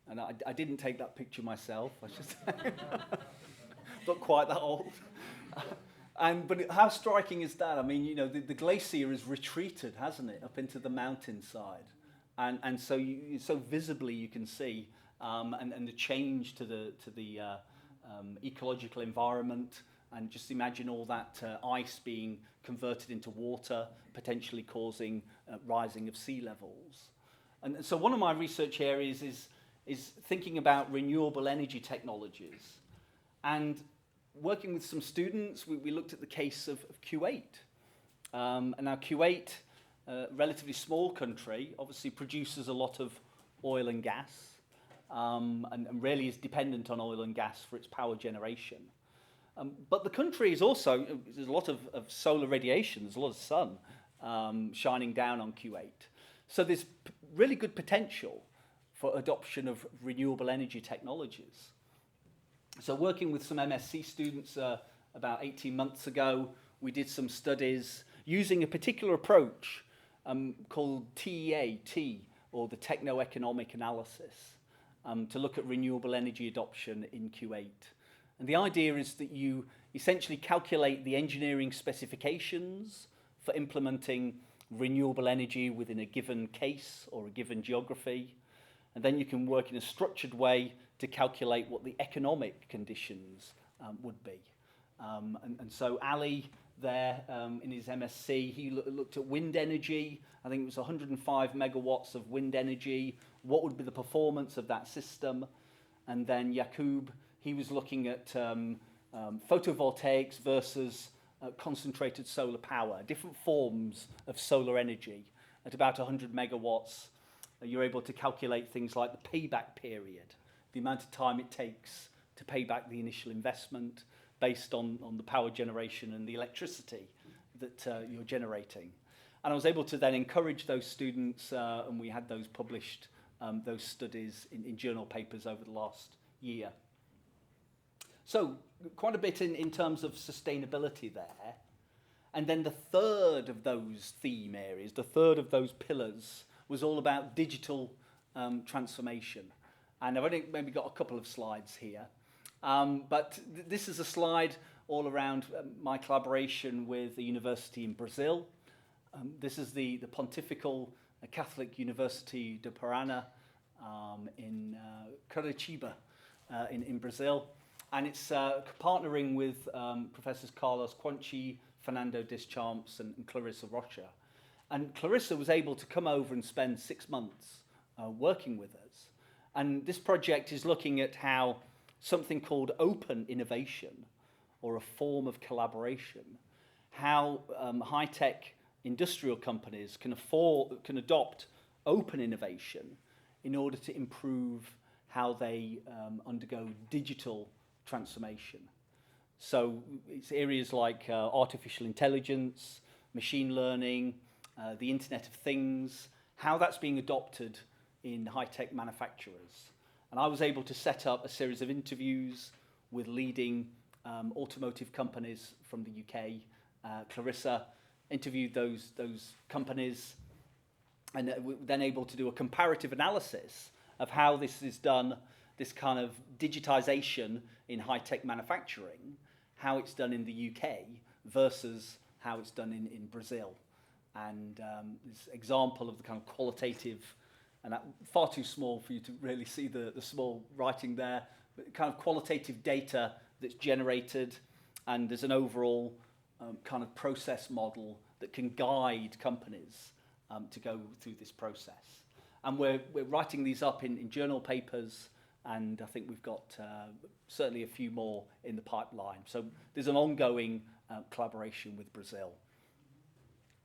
And I didn't take that picture myself, I should say. Not quite that old. But how striking is that? I mean, you know, the glacier has retreated, hasn't it, up into the mountainside. And so so visibly you can see and the change to the ecological environment, and just imagine all that ice being converted into water, potentially causing rising of sea levels. And so one of my research areas is thinking about renewable energy technologies. And working with some students, we looked at the case of Kuwait. And now Kuwait, relatively small country, obviously produces a lot of oil and gas, and really is dependent on oil and gas for its power generation. But the country is also, there's a lot of solar radiation, there's a lot of sun shining down on Kuwait. So there's really good potential for adoption of renewable energy technologies. So working with some MSc students about 18 months ago, we did some studies using a particular approach called TEA, or the Techno-Economic Analysis, to look at renewable energy adoption in Kuwait. And the idea is that you essentially calculate the engineering specifications for implementing renewable energy within a given case or a given geography. And then you can work in a structured way to calculate what the economic conditions would be. And so Ali there in his MSc, he looked at wind energy. I think it was 105 megawatts of wind energy. What would be the performance of that system? And then Yaqub, he was looking at photovoltaics versus concentrated solar power, different forms of solar energy. At about 100 megawatts, you're able to calculate things like the payback period, the amount of time it takes to pay back the initial investment, based on the power generation and the electricity that you're generating. And I was able to then encourage those students, and we had those published, those studies in journal papers over the last year. So quite a bit in terms of sustainability there. And then the third of those theme areas, the third of those pillars, was all about digital transformation. And I've only maybe got a couple of slides here. But this is a slide all around my collaboration with the university in Brazil. This is the Pontifical Catholic University de Paraná in Curitiba in Brazil. And it's partnering with Professors Carlos Quanchi, Fernando Deschamps, and Clarissa Rocha. And Clarissa was able to come over and spend 6 months working with us. And this project is looking at how something called open innovation, or a form of collaboration, how high-tech industrial companies can adopt open innovation in order to improve how they undergo digital transformation. So it's areas like artificial intelligence, machine learning, the Internet of Things, how that's being adopted in high-tech manufacturers. And I was able to set up a series of interviews with leading automotive companies from the UK. Clarissa interviewed those companies, and we were then able to do a comparative analysis of how this is done, this kind of digitization in high-tech manufacturing, how it's done in the UK versus how it's done in Brazil. And this example of the kind of qualitative, and that, far too small for you to really see the small writing there, but kind of qualitative data that's generated, and there's an overall kind of process model that can guide companies to go through this process. And we're writing these up in journal papers, and I think we've got certainly a few more in the pipeline. So there's an ongoing collaboration with Brazil.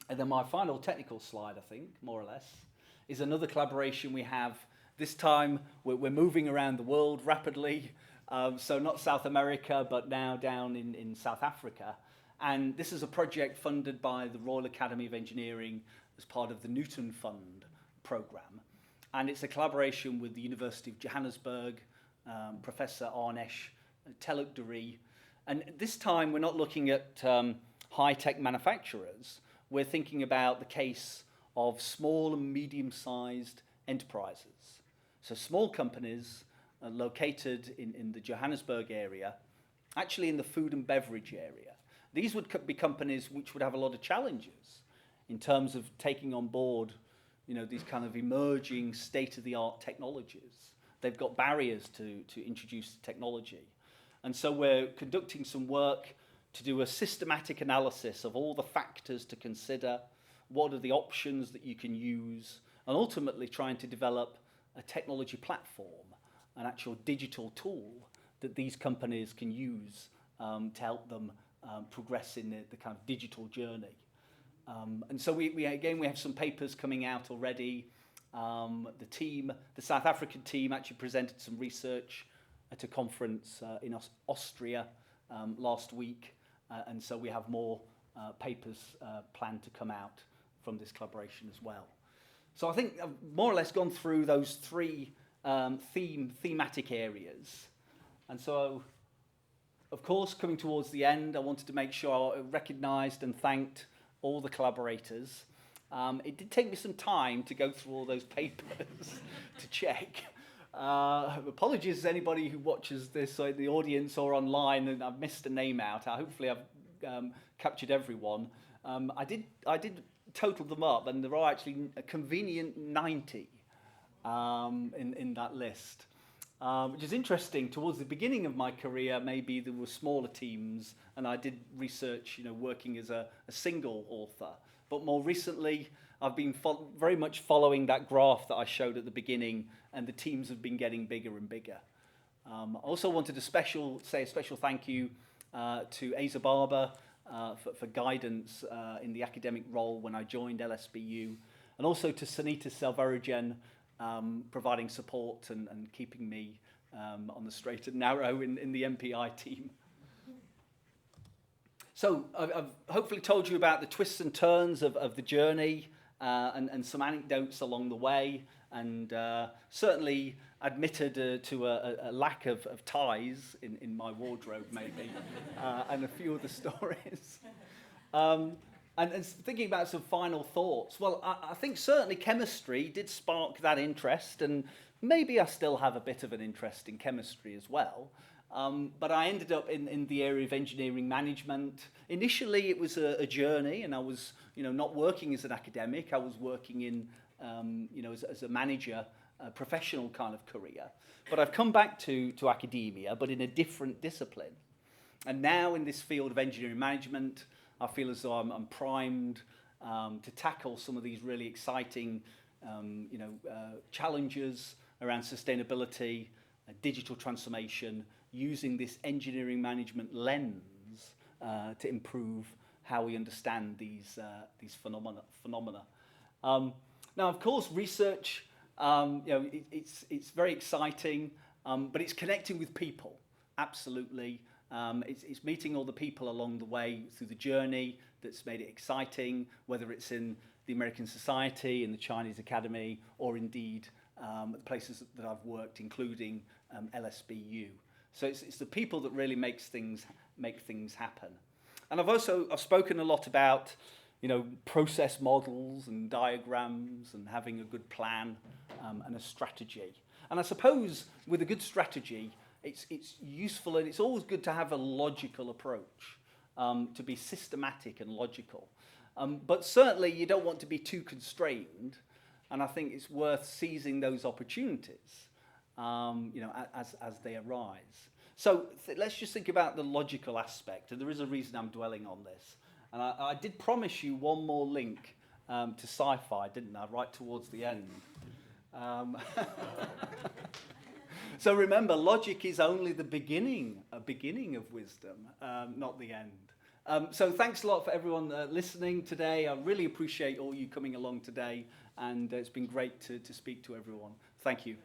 And then my final technical slide, I think, more or less, is another collaboration we have. This time we're moving around the world rapidly, so not South America, but now down in South Africa. And this is a project funded by the Royal Academy of Engineering as part of the Newton Fund programme. And it's a collaboration with the University of Johannesburg, Professor Arnesh Telukduri. And this time we're not looking at high-tech manufacturers. We're thinking about the case of small and medium-sized enterprises. So small companies located in the Johannesburg area, actually in the food and beverage area. These would be companies which would have a lot of challenges in terms of taking on board, you know, these kind of emerging state-of-the-art technologies. They've got barriers to introduce technology. And so we're conducting some work to do a systematic analysis of all the factors to consider, what are the options that you can use, and ultimately trying to develop a technology platform, an actual digital tool that these companies can use to help them progress in the kind of digital journey. And so we have some papers coming out already. The South African team actually presented some research at a conference in Austria last week. And so we have more papers planned to come out from this collaboration as well. So I think I've more or less gone through those three thematic areas. And so, of course, coming towards the end, I wanted to make sure I recognised and thanked all the collaborators. It did take me some time to go through all those papers to check. Apologies to anybody who watches this in the audience or online and I've missed a name out. Hopefully I've captured everyone. I did total them up, and there are actually a convenient 90 in that list. Which is interesting. Towards the beginning of my career, maybe there were smaller teams, and I did research, you know, working as a single author. But more recently, I've been very much following that graph that I showed at the beginning, and the teams have been getting bigger and bigger. I also wanted to say a special thank you to Asa Barber for guidance in the academic role when I joined LSBU, and also to Sanita Selvarajan, providing support and keeping me on the straight and narrow in the MPI team. So I've hopefully told you about the twists and turns of the journey and some anecdotes along the way, and certainly admitted to a lack of ties in my wardrobe maybe, and a few other stories. And thinking about some final thoughts, well, I think certainly chemistry did spark that interest, and maybe I still have a bit of an interest in chemistry as well. But I ended up in the area of engineering management. Initially, it was a journey, and I was, not working as an academic. I was working in, as a manager, a professional kind of career. But I've come back to academia, but in a different discipline. And now in this field of engineering management, I feel as though I'm primed to tackle some of these really exciting, challenges around sustainability, digital transformation, using this engineering management lens to improve how we understand these phenomena. Now, of course, research, it's very exciting, but it's connecting with people, absolutely. It's meeting all the people along the way through the journey that's made it exciting, whether it's in the American Society, in the Chinese Academy, or indeed the places that I've worked, including LSBU. So it's the people that really make things happen. And I've spoken a lot about, process models and diagrams and having a good plan and a strategy. And I suppose with a good strategy, it's useful, and it's always good to have a logical approach, to be systematic and logical. But certainly you don't want to be too constrained, and I think it's worth seizing those opportunities, as they arise. So let's just think about the logical aspect, and there is a reason I'm dwelling on this. And I did promise you one more link to sci-fi, didn't I, right towards the end? So remember, logic is only the beginning of wisdom, not the end. So thanks a lot for everyone listening today. I really appreciate all you coming along today, and it's been great to speak to everyone. Thank you.